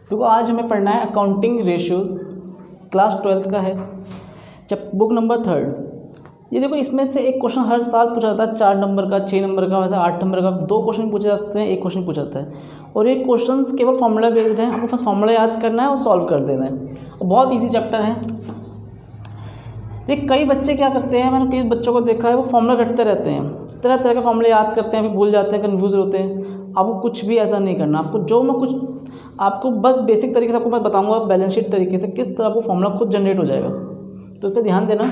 देखो आज हमें पढ़ना है अकाउंटिंग रेशियोज, क्लास 12th का है, जब बुक नंबर 3rd। ये देखो इसमें से एक क्वेश्चन हर साल पूछा जाता है, 4 नंबर का, 6 नंबर का, वैसे 8 नंबर का। 2 क्वेश्चन पूछे जा सकते हैं, एक क्वेश्चन पूछा जाता है। और ये क्वेश्चन केवल फॉर्मूला बेस्ड है, आपको बस फॉर्मूला याद करना है और सॉल्व कर देना है। और बहुत ईजी चैप्टर है। ये कई बच्चे क्या करते हैं, मैंने कई बच्चों को देखा है, वो फॉर्मूला रटते रहते हैं, तरह तरह के फॉर्मूले याद करते हैं, फिर भूल जाते हैं, कन्फ्यूज होते हैं। आपको कुछ भी ऐसा नहीं करना। आपको बस बेसिक तरीके से आपको मैं बताऊंगा, बैलेंस शीट तरीके से किस तरह वो फॉर्मूला खुद जनरेट हो जाएगा, तो इस पर ध्यान देना।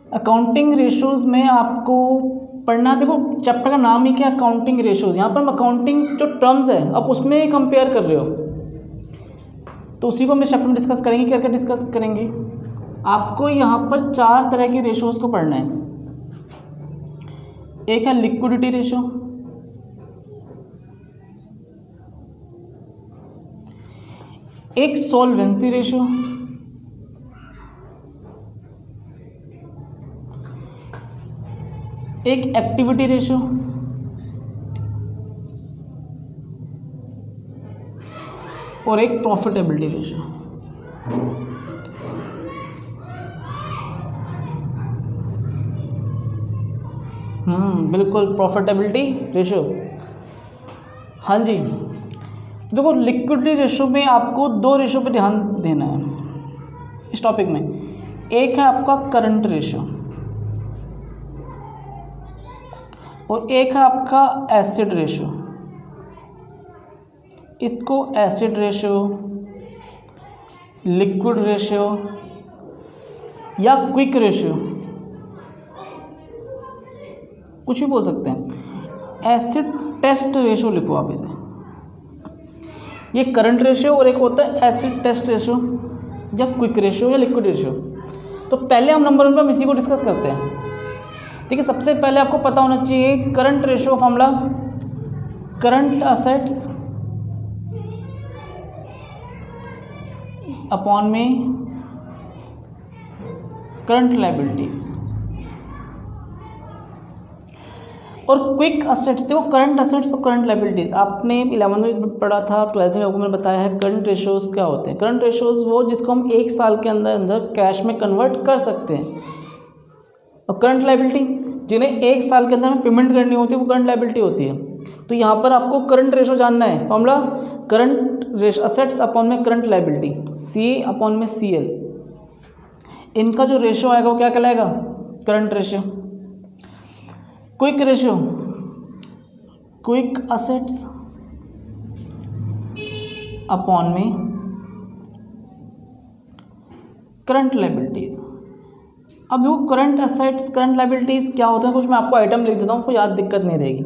अकाउंटिंग रेशियोज में आपको पढ़ना, देखो चैप्टर का नाम ही क्या, अकाउंटिंग रेशियोज। यहाँ पर हम अकाउंटिंग जो टर्म्स है अब उसमें कंपेयर कर रहे हो, तो उसी को हम इस चैप्टर में डिस्कस करेंगे। क्या क्या डिस्कस करेंगे, आपको यहाँ पर 4 तरह की रेशियोज को पढ़ना है। एक है लिक्विडिटी रेशियो, एक सॉल्वेंसी रेशियो, एक एक्टिविटी रेशियो, और एक प्रॉफिटेबिलिटी रेशियो। बिल्कुल, प्रॉफिटेबिलिटी रेशियो। हाँ जी, देखो लिक्विडिटी रेशियो में आपको 2 रेशियो पे ध्यान देना है इस टॉपिक में। एक है आपका करंट रेशियो और एक है आपका एसिड रेशियो। इसको एसिड रेशियो, लिक्विड रेशियो या क्विक रेशियो कुछ भी बोल सकते हैं। एसिड टेस्ट रेशियो लिखो आप इसे। ये करंट रेशियो और एक होता है एसिड टेस्ट रेशियो या क्विक रेशियो या लिक्विड रेशियो। तो पहले हम नंबर 1 पर इसी को डिस्कस करते हैं। ठीक है, सबसे पहले आपको पता होना चाहिए current ratio formula, current assets upon में करंट लायबिलिटीज। और क्विक असेट्स, देखो करंट असेट्स और करंट लायबिलिटीज आपने 11वीं में पढ़ा था, 12th में आपको मैंने बताया है करंट रेशियोज क्या होते हैं। करंट रेशियोज वो जिसको हम 1 साल के अंदर अंदर कैश में कन्वर्ट कर सकते हैं। और करंट लायबिलिटी जिन्हें 1 साल के अंदर में पेमेंट करनी होती है वो करंट लायबिलिटी होती है। तो यहाँ पर आपको करंट रेशियो जानना है, फॉर्मूला करंट असेट्स अपॉन में करंट लायबिलिटी, सी अपॉन में CL। इनका जो रेशियो आएगा वो क्या कहलाएगा, current ratio. Quick ratio, quick assets upon में करंट लायबिलिटीज। अब वो करंट असेट्स करंट लायबिलिटीज क्या होता है, कुछ मैं आपको आइटम लिख देता हूँ, आपको याद दिक्कत नहीं रहेगी।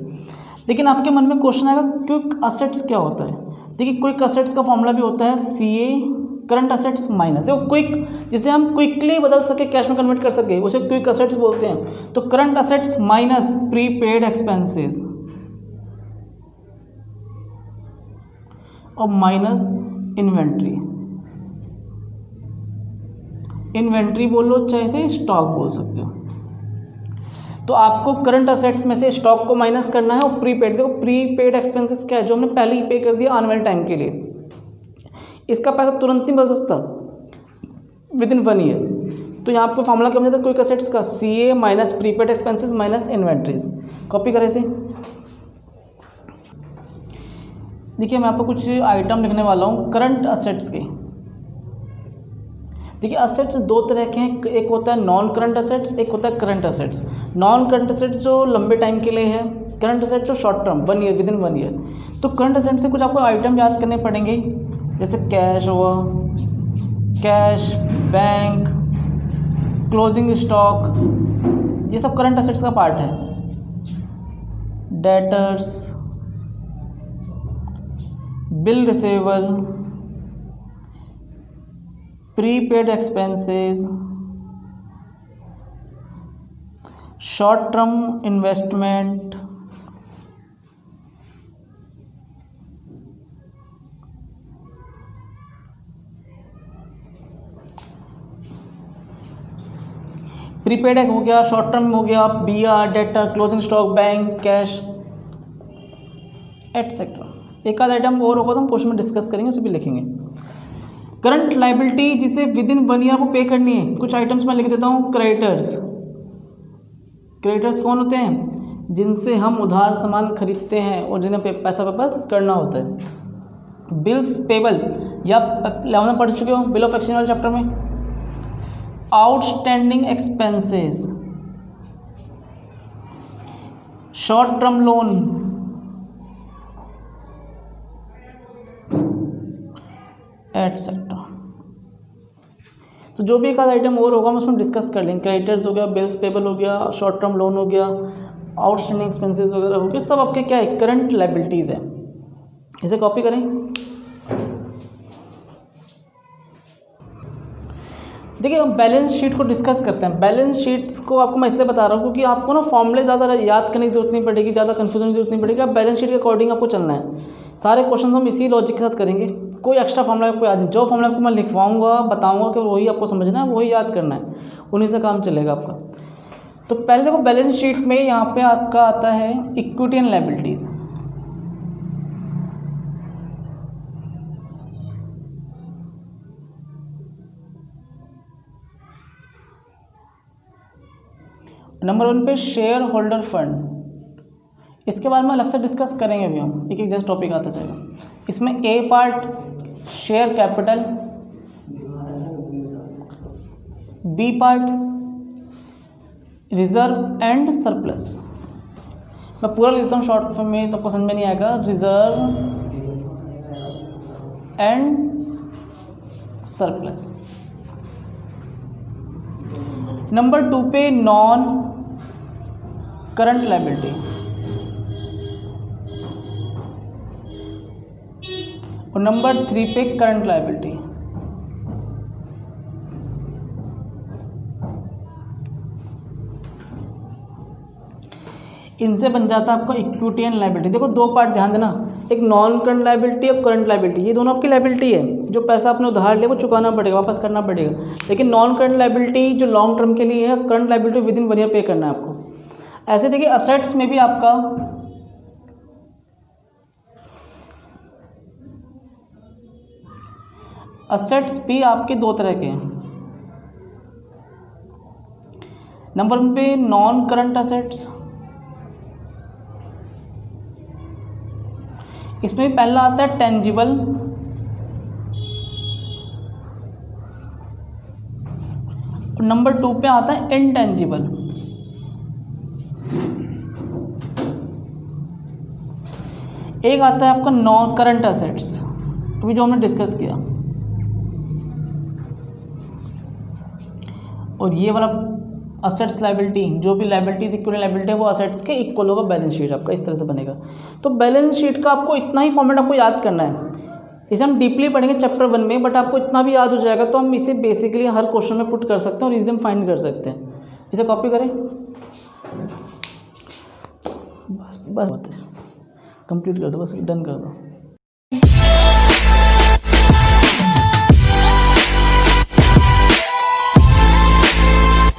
लेकिन आपके मन में क्वेश्चन आएगा क्विक असेट्स क्या होता है। देखिए क्विक असेट्स का फॉर्मूला भी होता है CA करंट असेट्स माइनस, देखो क्विक जिसे हम क्विकली बदल सके, कैश में कन्वर्ट कर सके, उसे क्विक असेट्स बोलते हैं। तो current assets minus prepaid expenses और माइनस इन्वेंट्री। इन्वेंट्री बोलो चाहे से स्टॉक बोल सकते हो। तो आपको करंट असेट्स में से स्टॉक को माइनस करना है और प्रीपेड, देखो प्रीपेड एक्सपेंसेस क्या है, जो हमने पहले ही पे कर दिया आने वाले टाइम के लिए, इसका पैसा तुरंत नहीं बच सकता विदिन 1 ईयर। तो यहाँ पर फॉर्मूला क्या बन जाता है क्विक असेट्स का, CA minus prepaid expenses minus inventories. Copy करें इसे। देखिए मैं आपको कुछ आइटम लिखने वाला हूँ करंट असेट्स के। देखिए असेट्स 2 तरह के हैं, एक होता है नॉन करंट असेट्स, एक होता है current assets. Non current assets जो लंबे टाइम के लिए है, करंट असेट्स जो short term 1 year, within 1 year. तो करंट असेट्स से कुछ आपको आइटम याद करने पड़ेंगे, जैसे कैश हुआ, कैश, बैंक, क्लोजिंग स्टॉक, ये सब करंट असेट्स का पार्ट है। Debtors, bill receivable, prepaid expenses, short term investment, prepaid हो गया, शॉर्ट टर्म हो गया, BR, debtor, closing stock, bank, cash etcetera. एक आध आइटम और होगा तो हम क्वेश्चन में डिस्कस करेंगे, उसे भी लिखेंगे। करंट लाइबिलिटी जिसे विद इन 1 ईयर आपको पे करनी है, कुछ आइटम्स मैं लिख देता हूँ। क्रेडिटर्स, क्रेडिटर्स कौन होते हैं? जिनसे हम उधार सामान खरीदते हैं और जिन्हें पैसा वापस करना होता है। बिल्स पेबल, या 11 में पढ़ चुके हो बिल ऑफ एक्सचेंज वाले चैप्टर में। Outstanding expenses, short term loan, etcetera. तो जो भी एक आध आइटम और होगा हम उसमें डिस्कस कर लेंगे। क्रेडिटर्स हो गया, बिल्स पेबल हो गया, शॉर्ट टर्म लोन हो गया, आउटस्टैंडिंग एक्सपेंसेस वगैरह हो गए, सब आपके क्या है? करंट लायबिलिटीज़ है। इसे कॉपी करें। देखिए हम बैलेंस शीट को डिस्कस करते हैं। बैलेंस शीट्स को आपको मैं इसलिए बता रहा हूँ क्योंकि आपको ना फॉर्मूले ज़्यादा याद करने की जरूरत नहीं पड़ेगी, ज़्यादा कन्फ्यूजन की जरूरत नहीं पड़ेगी। आप बैलेंस शीट के अकॉर्डिंग आपको चलना है। सारे क्वेश्चन हम इसी लॉजिक के साथ करेंगे। कोई एक्स्ट्रा फॉर्मूला आपको याद नहीं, जो फॉर्मूला आपको मैं लिखवाऊंगा बताऊंगा कि वही आपको समझना है, वही याद करना है, उन्हीं से काम चलेगा आपका। तो पहले देखो बैलेंस शीट में यहाँ पे आपका आता है इक्विटी एंड लायबिलिटीज़। नंबर 1 पे शेयर होल्डर फंड, इसके बारे में अलग से डिस्कस करेंगे अभी हम, एक एक जैसे टॉपिक आता जाएगा। इसमें A part share capital, B part reserve and surplus. मैं पूरा लिख देता हूँ शॉर्ट फॉर्म में, तो आपको समझ में नहीं आएगा। Reserve and surplus. नंबर 2 पे नॉन करंट लायबिलिटी, और नंबर 3 पे करंट लायबिलिटी। इनसे बन जाता है आपका इक्विटी एंड लायबिलिटी। देखो दो पार्ट ध्यान देना, एक नॉन करंट लायबिलिटी और करंट लायबिलिटी। ये दोनों आपकी लायबिलिटी है, जो पैसा आपने उधार लिया वो चुकाना पड़ेगा, वापस करना पड़ेगा। लेकिन नॉन करंट लायबिलिटी जो लॉन्ग टर्म के लिए है, current liability with in 1 year पे करना है आपको। ऐसे देखिए असेट्स में भी आपका असेट्स भी आपके दो तरह के हैं। नंबर 1 पे नॉन करंट असेट्स, इसमें पहला आता है टेंजिबल, और नंबर 2 पे आता है इनटेंजिबल। एक आता है आपका नॉन करंट असेट्स, अभी जो हमने डिस्कस किया, और ये वाला असेट्स लायबिलिटी, जो भी लायबिलिटीज इक्वल लायबिलिटी है वो असेट्स के इक्वल होगा। बैलेंस शीट आपका इस तरह से बनेगा। तो बैलेंस शीट का आपको इतना ही फॉर्मेट आपको याद करना है। इसे हम डीपली पढ़ेंगे चैप्टर 1 में, बट आपको इतना भी याद हो जाएगा तो हम इसे बेसिकली हर क्वेश्चन में पुट कर सकते हैं और इजीली हम फाइंड कर सकते हैं। इसे कॉपी करें, बस कंप्लीट कर दो, बस डन कर दो।